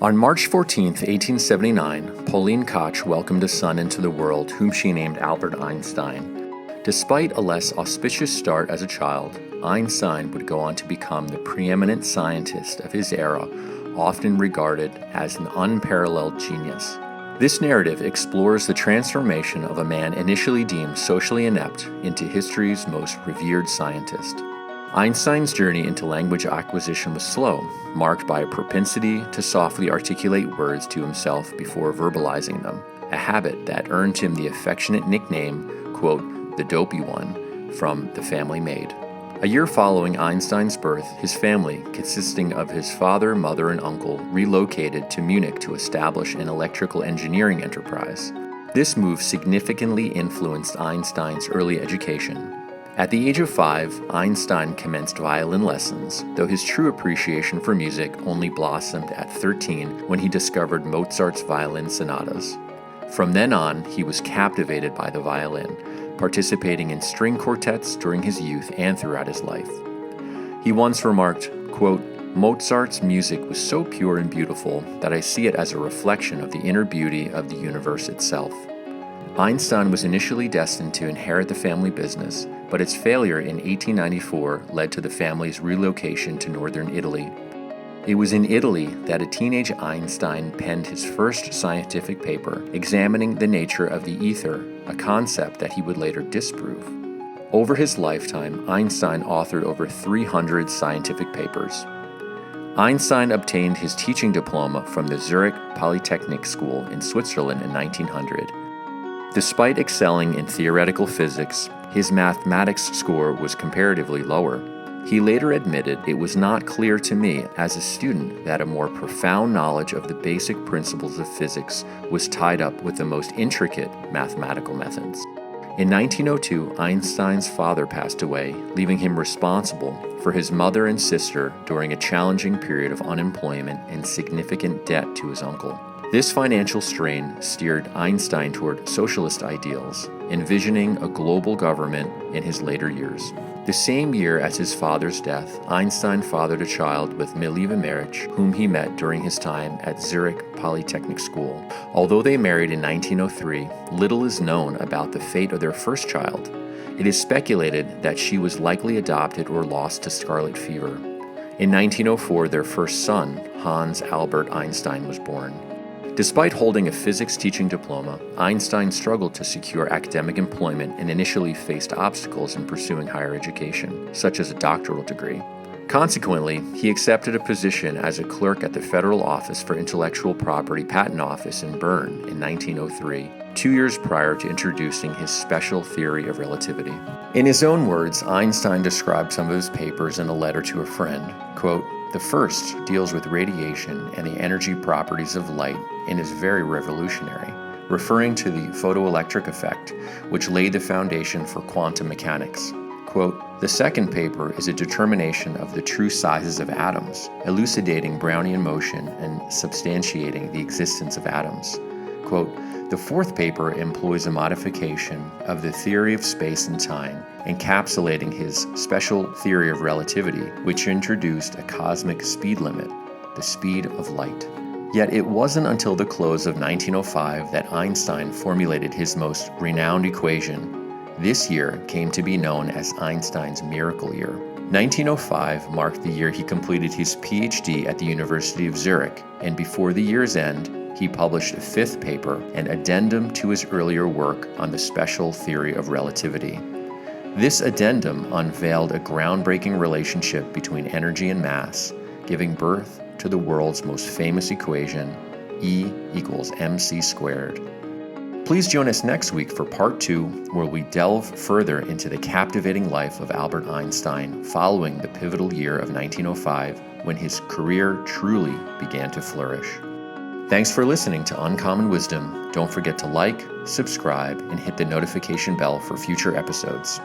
On March 14, 1879, Pauline Koch welcomed a son into the world whom she named Albert Einstein. Despite a less auspicious start as a child, Einstein would go on to become the preeminent scientist of his era, often regarded as an unparalleled genius. This narrative explores the transformation of a man initially deemed socially inept into history's most revered scientist. Einstein's journey into language acquisition was slow, marked by a propensity to softly articulate words to himself before verbalizing them, a habit that earned him the affectionate nickname, quote, the dopey one, from the family maid. A year following Einstein's birth, his family, consisting of his father, mother, and uncle, relocated to Munich to establish an electrical engineering enterprise. This move significantly influenced Einstein's early education. At the age of 5, Einstein commenced violin lessons, though his true appreciation for music only blossomed at 13 when he discovered Mozart's violin sonatas. From then on, he was captivated by the violin, participating in string quartets during his youth and throughout his life. He once remarked, quote, Mozart's music was so pure and beautiful that I see it as a reflection of the inner beauty of the universe itself. Einstein was initially destined to inherit the family business, but its failure in 1894 led to the family's relocation to northern Italy. It was in Italy that a teenage Einstein penned his first scientific paper examining the nature of the ether, a concept that he would later disprove. Over his lifetime, Einstein authored over 300 scientific papers. Einstein obtained his teaching diploma from the Zurich Polytechnic School in Switzerland in 1900. Despite excelling in theoretical physics, his mathematics score was comparatively lower. He later admitted, it was not clear to me as a student that a more profound knowledge of the basic principles of physics was tied up with the most intricate mathematical methods. In 1902, Einstein's father passed away, leaving him responsible for his mother and sister during a challenging period of unemployment and significant debt to his uncle. This financial strain steered Einstein toward socialist ideals, envisioning a global government in his later years. The same year as his father's death, Einstein fathered a child with Millie Revered, whom he met during his time at Zurich Polytechnic School. Although they married in 1903, little is known about the fate of their first child. It is speculated that she was likely adopted or lost to scarlet fever. In 1904, their first son, Hans Albert Einstein, was born. Despite holding a physics teaching diploma, Einstein struggled to secure academic employment and initially faced obstacles in pursuing higher education, such as a doctoral degree. Consequently, he accepted a position as a clerk at the Federal Office for Intellectual Property Patent Office in Bern in 1903, 2 years prior to introducing his special theory of relativity. In his own words, Einstein described some of his papers in a letter to a friend, quote, the first deals with radiation and the energy properties of light and is very revolutionary, referring to the photoelectric effect, which laid the foundation for quantum mechanics. Quote, the second paper is a determination of the true sizes of atoms, elucidating Brownian motion and substantiating the existence of atoms. Quote, the fourth paper employs a modification of the theory of space and time, encapsulating his special theory of relativity, which introduced a cosmic speed limit, the speed of light. Yet it wasn't until the close of 1905 that Einstein formulated his most renowned equation. This year came to be known as Einstein's miracle year. 1905 marked the year he completed his PhD at the University of Zurich, and before the year's end, he published a fifth paper, an addendum to his earlier work on the special theory of relativity. This addendum unveiled a groundbreaking relationship between energy and mass, giving birth to the world's most famous equation, E equals mc squared. Please join us next week for part 2, where we delve further into the captivating life of Albert Einstein following the pivotal year of 1905, when his career truly began to flourish. Thanks for listening to Uncommon Wisdom. Don't forget to like, subscribe, and hit the notification bell for future episodes.